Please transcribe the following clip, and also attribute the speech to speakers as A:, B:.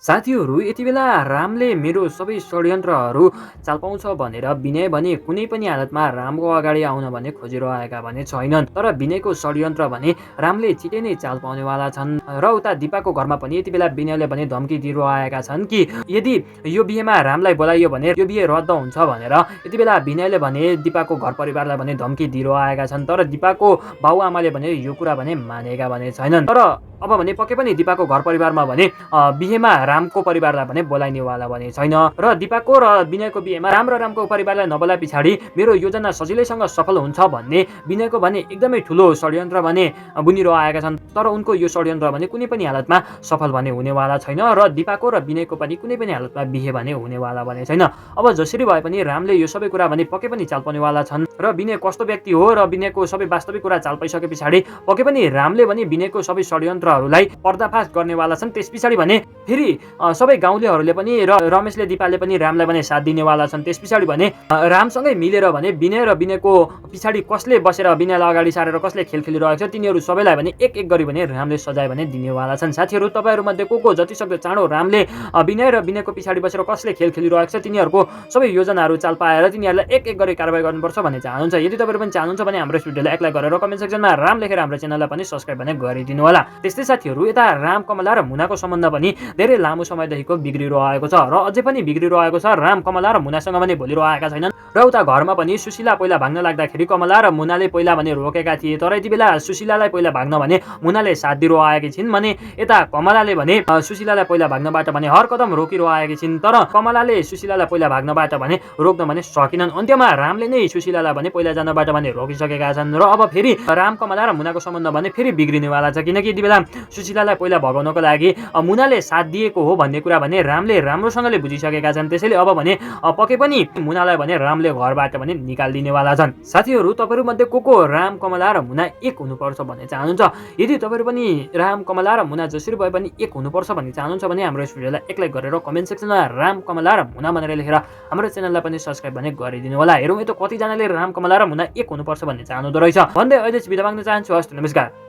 A: साथीहरू यति बेला रामले मेरो सबै षड्यन्त्रहरू चाल पाउँछ भनेर विनय भने कुनै पनि हालतमा रामको अगाडि आउन भने खोजिरहेका भने छैनन्। तर विनयको षड्यन्त्र भने रामले छिटै नै चाल पाउनेवाला छन्। र उता दिपाको घरमा पनि यति बेला विनयले भने धम्की दिइरहेका छन् कि यदि यो बिहेमा रामलाई बोलाइयो भने यो बिहे रद्द हुन्छ भनेर यति बेला विनयले भने दिपाको घर परिवारलाई भने धम्की दिइरहेका छन्। तर दिपाको बाबुआमाले भने यो कुरा भने मानेका भने छैनन्। तर अब भने पक्कै पनि दिपाको घर परिवारमा भने बिहेमा रामको परिवारलाई भने बोलाइनेवाला भने छैन। र दिपाको र विनयको बिहेमा राम र रामको परिवारलाई नबोलाए पछाडि मेरो योजना सजिलैसँग सफल हुन्छ भन्ने विनयको भने एकदमै ठुलो षड्यन्त्र भने बुनिरहेका छन्। तर उनको यो षड्यन्त्र भने कुनै पनि हालतमा सफल भने हुनेवाला छैन। र दिपाको र विनयको पनि कुनै पनि हालतमा बिहे भने हुनेवाला भने छैन। अब जसरी भए पनि रामले यो सबै कुरा भने पक्कै पनि चाल पाउनेवाला छन्। र विनय कस्तो व्यक्ति हो र विनयको सबै वास्तविक कुरा चाल पाइसके पछाडि पक्कै पनि रामले भने विनयको सबै षड्यन्त्रहरूलाई पर्दाफास गर्नेवाला छन्। त्यस पछाडि भने फेरि सबै गाउँलेहरूले पनि र रमेशले दिपाले पनि रामलाई भने साथ दिनेवाला छन्। त्यस पछाडि भने रामसँगै मिलेर भने विनय र विनयको पछाडि कसले बसेर विनयलाई अगाडि सारेर कसले खेल खेलिरहेको छ तिनीहरू सबैलाई भने एक एक गरी भने रामले सजाय भने दिनेवाला छन्। साथीहरू तपाईँहरूमध्ये को जतिसक्दो चाँडो रामले विनय र विनयको पछाडि बसेर कसले खेल खेलिरहेको छ तिनीहरूको सबै योजनाहरू चाल पाएर तिनीहरूलाई एक एक गरी कारबाही गर्नुपर्छ भन्ने चाहनुहुन्छ। यदि तपाईँहरू पनि चाहनुहुन्छ भने हाम्रो भिडियोलाई एक लाइक गरेर कमेन्ट सेक्सनमा राम लेखेर हाम्रो च्यानललाई पनि सब्स्क्राइब भने गरिदिनु होला। त्यस्तै साथीहरू यता राम कमला र मुनाको सम्बन्ध पनि धेरै लामो समयदेखिको बिग्रिरहेको छ र अझै पनि बिग्रिरहेको छ। राम कमला र मुनासँग पनि बोलिरहेका छैनन्। र उता घरमा पनि सुशीला पहिला भाग्न लाग्दाखेरि कमला र मुनाले पहिला भने रोकेका थिए। तर यति बेला सुशीलालाई पहिला भाग्न भने मुनाले साथ दिइरहेकी छिन् भने यता कमलाले भने सुशीलालाई पहिला भाग्नबाट भने हर कदम रोकिरहेकी छिन्। तर कमलाले सुशीलालाई पहिला भाग्नबाट भने रोक्न भने सकिनन्। अन्त्यमा रामले नै सुशीलालाई भने पहिला जानबाट भने रोकिसकेका छन्। र अब फेरि राम कमला र मुनाको सम्बन्ध भने फेरि बिग्रिनेवाला छ। किनकि यति बेला सुशीलालाई पहिला भगाउनको लागि मुनाले साथ दिएको हो भन्ने कुरा भने रामले राम्रोसँगले बुझिसकेका छन्। त्यसैले अब भने पक्कै पनि मुनालाई भने रामले घरबाट भने निकालिदिनेवाला छन्। साथीहरू तपाईँहरूमध्ये को राम कमला र मुना एक हुनुपर्छ भन्ने चाहनुहुन्छ। यदि तपाईँहरू पनि राम कमला र मुना जसरी भए पनि एक हुनुपर्छ भन्ने चाहनुहुन्छ भने हाम्रो भिडियोलाई एक लाइक गरेर कमेन्ट सेक्सनमा राम कमला र मुना भनेर लेखेर हाम्रो च्यानललाई पनि सब्स्क्राइब भने गरिदिनु होला। हेरौँ त कतिजनाले राम कमला र मुना एक हुनुपर्छ भन्ने चाहनुहुँदो रहेछ भन्दै अहिले बिदा माग्न चाहन्छु। हस् नमस्कार।